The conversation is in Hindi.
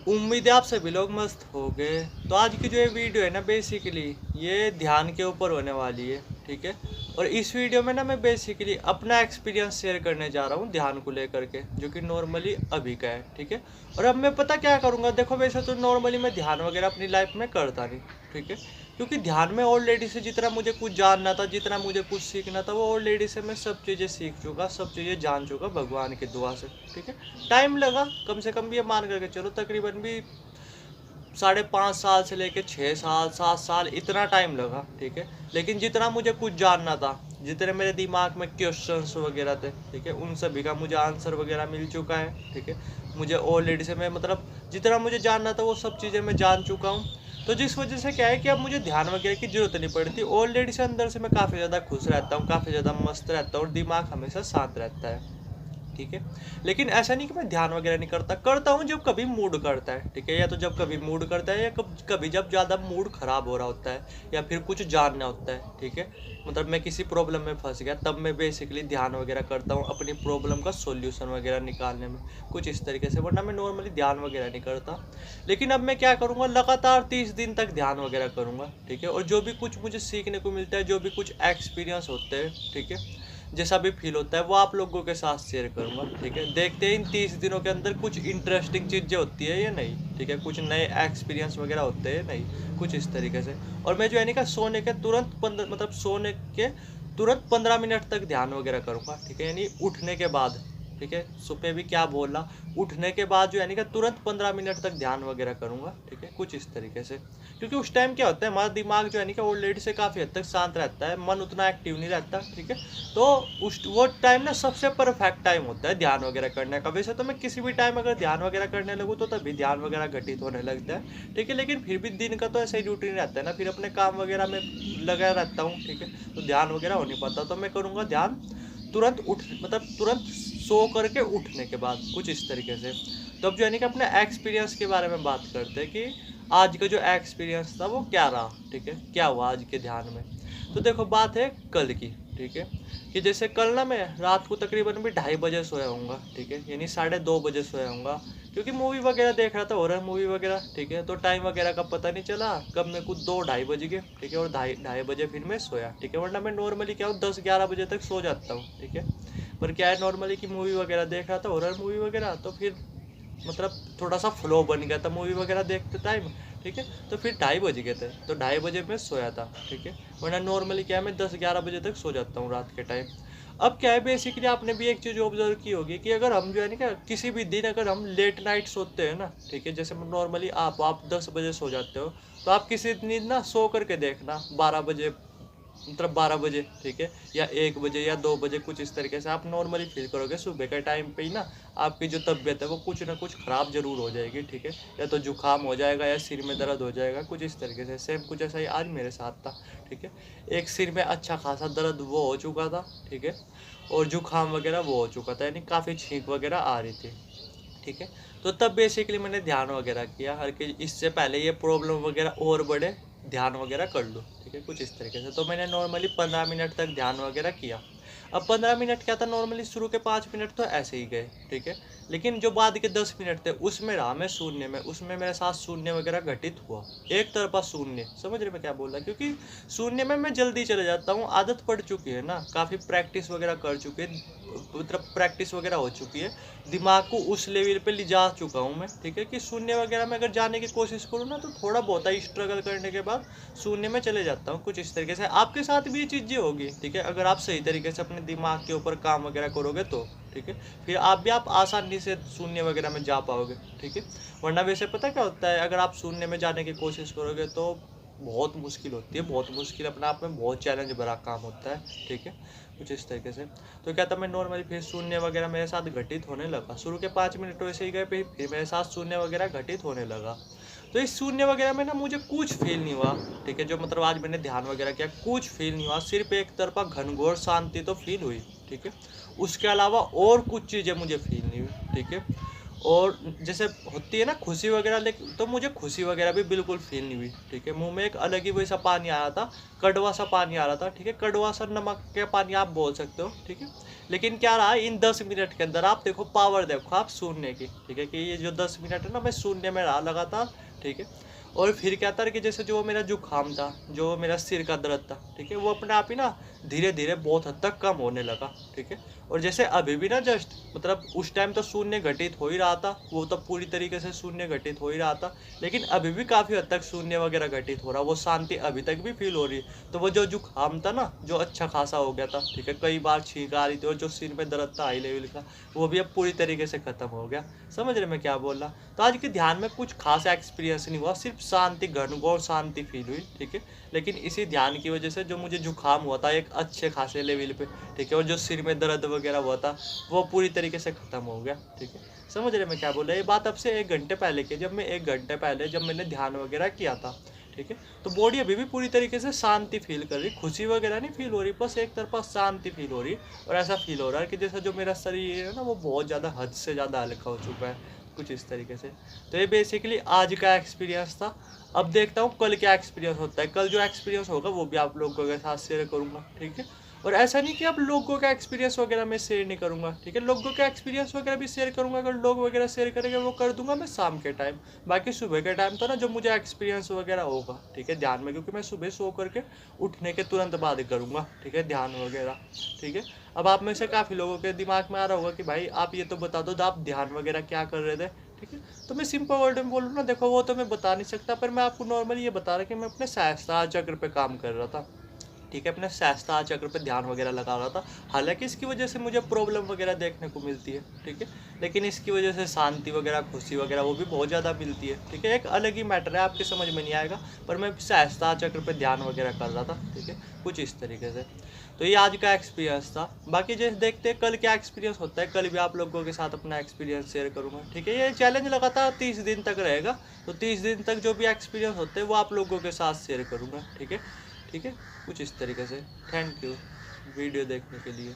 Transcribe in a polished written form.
उम्मीद है आप सभी लोग मस्त हो गए। तो आज की जो ये वीडियो है ना, बेसिकली ये ध्यान के ऊपर होने वाली है। ठीक है। और इस वीडियो में ना मैं बेसिकली अपना एक्सपीरियंस शेयर करने जा रहा हूँ ध्यान को लेकर के, जो कि नॉर्मली अभी का है। ठीक है। और अब मैं पता क्या करूँगा, देखो वैसे तो नॉर्मली मैं ध्यान वगैरह अपनी लाइफ में करता नहीं। ठीक है। क्योंकि ध्यान में ऑलरेडी से जितना मुझे कुछ जानना था, जितना मुझे कुछ सीखना था, वो ऑलरेडी से मैं सब चीज़ें सीख चुका, सब चीज़ें जान चुका भगवान की दुआ से। ठीक है। टाइम लगा कम से कम भी, ये मान करके चलो तकरीबन भी 5.5 साल से लेके 6 साल 7 साल इतना टाइम लगा। ठीक है। लेकिन जितना मुझे कुछ जानना था, जितने मेरे दिमाग में क्वेश्चंस वगैरह थे, ठीक है, उन सभी का मुझे आंसर वगैरह मिल चुका है। ठीक है। मुझे ऑलरेडी से मैं मतलब जितना मुझे जानना था वो सब चीज़ें मैं जान चुका हूँ। तो जिस वजह से क्या है कि अब मुझे ध्यान वगैरह की जरूरत नहीं पड़ती। ऑलरेडी से अंदर से मैं काफ़ी ज़्यादा खुश रहता हूँ, काफ़ी ज़्यादा मस्त रहता हूँ और दिमाग हमेशा शांत रहता है। ठीक है। लेकिन ऐसा नहीं कि मैं ध्यान वगैरह नहीं करता, करता हूँ जब कभी मूड करता है। ठीक है। या तो जब कभी मूड करता है, या कभी जब ज़्यादा मूड ख़राब हो रहा होता है, या फिर कुछ जानना होता है। ठीक है। मतलब मैं किसी प्रॉब्लम में फंस गया, तब मैं बेसिकली ध्यान वगैरह करता हूँ अपनी प्रॉब्लम का सॉल्यूशन वगैरह निकालने में, कुछ इस तरीके से। वरना मैं नॉर्मली ध्यान वगैरह नहीं करता। लेकिन अब मैं क्या करूँगा, लगातार 30 दिन तक ध्यान वगैरह करूँगा। ठीक है। और जो भी कुछ मुझे सीखने को मिलता है, जो भी कुछ एक्सपीरियंस होते हैं, ठीक है, जैसा भी फील होता है, वो आप लोगों के साथ शेयर करूंगा। ठीक है। देखते हैं इन 30 दिनों के अंदर कुछ इंटरेस्टिंग चीज़ें होती है या नहीं। ठीक है। कुछ नए एक्सपीरियंस वगैरह होते हैं नहीं, कुछ इस तरीके से। और मैं जो है ना सोने के तुरंत 15 मतलब सोने के तुरंत 15 मिनट तक ध्यान वगैरह करूँगा। ठीक है। यानी उठने के बाद। ठीक है। सुबह भी क्या बोला, उठने के बाद जो है ना तुरंत 15 मिनट तक ध्यान वगैरह करूँगा। ठीक है। कुछ इस तरीके से। क्योंकि उस टाइम क्या होता है, हमारा दिमाग जो है ना ऑलरेडी से काफ़ी हद तक शांत रहता है, मन उतना एक्टिव नहीं रहता। ठीक है। तो उस वो टाइम ना सबसे परफेक्ट टाइम होता है ध्यान वगैरह करने का। वैसे तो मैं किसी भी टाइम अगर ध्यान वगैरह करने लगूँ तो तभी ध्यान वगैरह घटित होने लगता है। ठीक है। लेकिन फिर भी दिन का तो ऐसा ही रूटीन रहता है ना, फिर अपने काम वगैरह में लगा रहता हूँ। ठीक है। तो ध्यान वगैरह हो नहीं पाता। तो मैं करूँगा ध्यान तुरंत उठ मतलब तुरंत सो करके उठने के बाद, कुछ इस तरीके से। तो अब जो है ना कि अपने एक्सपीरियंस के बारे में बात करते हैं कि आज का जो एक्सपीरियंस था वो क्या रहा। ठीक है। क्या हुआ आज के ध्यान में। तो देखो बात है कल की। ठीक है। कि जैसे कल ना मैं रात को तकरीबन भी 2:30 बजे सोया हूँगा। ठीक है। यानी 2:30 बजे सोया हूँगा, क्योंकि मूवी वगैरह देख रहा था, हॉरर मूवी वगैरह। ठीक है। तो टाइम वगैरह का पता नहीं चला कब मेरे को 2-2:30 बज गए। ठीक है। और ढाई ढाई बजे फिर मैं सोया। ठीक है। वरना मैं नॉर्मली क्या हूँ 10-11 बजे तक सो जाता हूँ। ठीक है। पर क्या है नॉर्मली कि मूवी वगैरह देख रहा था, हॉरर मूवी वगैरह, तो फिर मतलब थोड़ा सा फ्लो बन गया था मूवी वगैरह देखते टाइम। ठीक है। तो फिर 2:30 बज गए थे, तो 2:30 बजे मैं सोया था। ठीक है। वरना नॉर्मली क्या है मैं 10-11 बजे तक सो जाता हूँ रात के टाइम। अब क्या है बेसिकली आपने भी एक चीज़ ऑब्जर्व की होगी कि अगर हम जो है ना क्या किसी भी दिन अगर हम लेट नाइट सोते हैं ना, ठीक है, जैसे नॉर्मली आप 10 बजे सो जाते हो, तो आप किसी दिन ना सो करके देखना 12 बजे, मतलब 12 बजे। ठीक है। या 1 बजे या 2 बजे, कुछ इस तरीके से आप नॉर्मली फील करोगे सुबह के टाइम पे ही ना आपकी जो तबीयत है वो कुछ ना कुछ ख़राब जरूर हो जाएगी। ठीक है। या तो जुकाम हो जाएगा या सिर में दर्द हो जाएगा, कुछ इस तरीके से। सेम कुछ ऐसा ही आज मेरे साथ था। ठीक है। एक सिर में अच्छा खासा दर्द वो हो चुका था। ठीक है। और जुकाम वगैरह वो हो चुका था, यानी काफ़ी छींक वगैरह आ रही थी। ठीक है। तो तब बेसिकली मैंने ध्यान वगैरह किया, हर कि इससे पहले ये प्रॉब्लम वगैरह और बढ़े, ध्यान वगैरह कर लूँ। ठीक है। कुछ इस तरीके से। तो मैंने नॉर्मली 15 मिनट तक ध्यान वगैरह किया। अब 15 मिनट क्या था, नॉर्मली शुरू के 5 मिनट तो ऐसे ही गए। ठीक है। लेकिन जो बाद के 10 मिनट थे उसमें रहा मैं शून्य में, उसमें मेरे साथ शून्य वगैरह घटित हुआ। एक तरफा शून्य, समझ रहे मैं क्या बोल रहा, क्योंकि शून्य में मैं जल्दी चले जाता हूँ, आदत पड़ चुकी है ना, काफ़ी प्रैक्टिस वगैरह कर चुके हैं, मतलब प्रैक्टिस वगैरह हो चुकी है, दिमाग को उस लेवल पे ले जा चुका हूँ मैं। ठीक है। कि शून्य वगैरह में अगर जाने की कोशिश करूँ ना तो थोड़ा बहुत ही स्ट्रगल करने के बाद शून्य में चले जाता हूँ, कुछ इस तरीके से। आपके साथ भी ये चीज़ें होगी। ठीक है। अगर आप सही तरीके से अपने दिमाग के ऊपर काम वगैरह करोगे तो। ठीक है। फिर आप आसानी से शून्य वगैरह में जा पाओगे। ठीक है। वरना वैसे पता क्या होता है, अगर आप शून्य में जाने की कोशिश करोगे तो बहुत मुश्किल होती है, बहुत मुश्किल, अपने आप में बहुत चैलेंज भरा काम होता है। ठीक है। कुछ इस तरीके से। तो क्या था, मैं नॉर्मली फिर शून्य वगैरह मेरे साथ घटित होने लगा। शुरू के 5 मिनट वैसे ही गए, फिर मेरे साथ शून्य वगैरह घटित होने लगा। तो इस शून्य वगैरह में ना मुझे कुछ फील नहीं हुआ। ठीक है। जो मतलब आज मैंने ध्यान वगैरह किया, कुछ फील नहीं हुआ, सिर्फ एक तरफा घनघोर शांति तो फील हुई। ठीक है। उसके अलावा और कुछ चीज़ें मुझे फील नहीं हुई। ठीक है। और जैसे होती है ना खुशी वगैरह, लेकिन तो मुझे खुशी वगैरह भी बिल्कुल फील नहीं हुई, ठीक है। मुंह में एक अलग ही वैसा पानी आया था, कड़वा सा पानी आ रहा था, ठीक है, कड़वा सा नमक का पानी आप बोल सकते हो, ठीक है। लेकिन क्या रहा, इन 10 मिनट के अंदर आप देखो, पावर देखो आप शून्य की, ठीक है, कि ये जो 10 मिनट है ना, मैं शून्य में रहा लगातार, ठीक है। और फिर क्या था कि जैसे जो मेरा जुकाम था, जो मेरा सिर का दर्द था, ठीक है, वो अपने आप ही ना धीरे धीरे बहुत हद तक कम होने लगा, ठीक है। और जैसे अभी भी ना जस्ट मतलब उस टाइम तो शून्य घटित हो ही रहा था, वो तो पूरी तरीके से शून्य घटित हो ही रहा था, लेकिन अभी भी काफ़ी हद तक शून्य वगैरह घटित हो रहा, वो शांति अभी तक भी फील हो रही है। तो वो जो जुकाम था ना, जो अच्छा खासा हो गया था, ठीक है, कई बार छींक आ रही थी, और जो सिर में दर्द था हाई लेवल का, वो भी अब पूरी तरीके से खत्म हो गया। समझ रहे मैं क्या बोल रहा। तो आज के ध्यान में कुछ खास एक्सपीरियंस नहीं हुआ, सिर्फ शांति, घनघोर शांति फील हुई, ठीक है। लेकिन इसी ध्यान की वजह से जो मुझे जुकाम हुआ था एक अच्छे खासे लेवल पे, ठीक है, और जो सिर में दर्द वगैरह हुआ था वो पूरी तरीके से खत्म हो गया, ठीक है। समझ रहे मैं क्या बोल रहा। ये बात अब से 1 घंटे पहले की, जब मैं 1 घंटे पहले जब मैंने ध्यान वगैरह किया था, ठीक है। तो बॉडी अभी भी पूरी तरीके से शांति फील कर रही, खुशी वगैरह नहीं फील हो रही, बस एक तरफा शांति फील हो रही। और ऐसा फील हो रहा है कि जैसा जो मेरा शरीर है ना, वो बहुत ज़्यादा हद से ज़्यादा हल्का हो चुका है, कुछ इस तरीके से। तो ये बेसिकली आज का एक्सपीरियंस था। अब देखता हूँ कल क्या एक्सपीरियंस होता है। कल जो एक्सपीरियंस होगा वो भी आप लोगों के साथ शेयर करूँगा, ठीक है। और ऐसा नहीं कि अब लोगों का एक्सपीरियंस वगैरह मैं शेयर नहीं करूँगा, ठीक है। लोगों का एक्सपीरियंस वगैरह भी शेयर करूँगा, अगर लोग वगैरह शेयर करेंगे वो कर दूंगा मैं शाम के टाइम। बाकी सुबह के टाइम तो ना जो मुझे एक्सपीरियंस वगैरह होगा, ठीक है, ध्यान में, क्योंकि मैं सुबह सो करके उठने के तुरंत बाद करूँगा, ठीक है, ध्यान वगैरह, ठीक है। अब आप में से काफ़ी लोगों के दिमाग में आ रहा होगा कि भाई आप ये तो बता दो आप ध्यान वगैरह क्या कर रहे थे, ठीक है। तो मैं सिंपल वर्ड में बोलूँ ना, देखो वो तो मैं बता नहीं सकता, पर मैं आपको नॉर्मली ये बता रहा कि मैं अपने सहस्त्रार चक्र पे काम कर रहा था, ठीक है, अपने सहस्त्रार चक्र पे ध्यान वगैरह लगा रहा था। हालांकि इसकी वजह से मुझे प्रॉब्लम वगैरह देखने को मिलती है, ठीक है, लेकिन इसकी वजह से शांति वगैरह, खुशी वगैरह वो भी बहुत ज़्यादा मिलती है, ठीक है। एक अलग ही मैटर है, आपके समझ में नहीं आएगा, पर मैं सहस्त्रार चक्र पे ध्यान वगैरह कर रहा था, ठीक है, कुछ इस तरीके से। तो ये आज का एक्सपीरियंस था। बाकी जैसे देखते हैं कल क्या एक्सपीरियंस होता है, कल भी आप लोगों के साथ अपना एक्सपीरियंस शेयर करूँगा, ठीक है। ये चैलेंज लगातार 30 दिन तक रहेगा, तो 30 दिन तक जो भी एक्सपीरियंस होते हैं वो आप लोगों के साथ शेयर करूँगा, ठीक है, ठीक है, कुछ इस तरीके से। थैंक यू वीडियो देखने के लिए।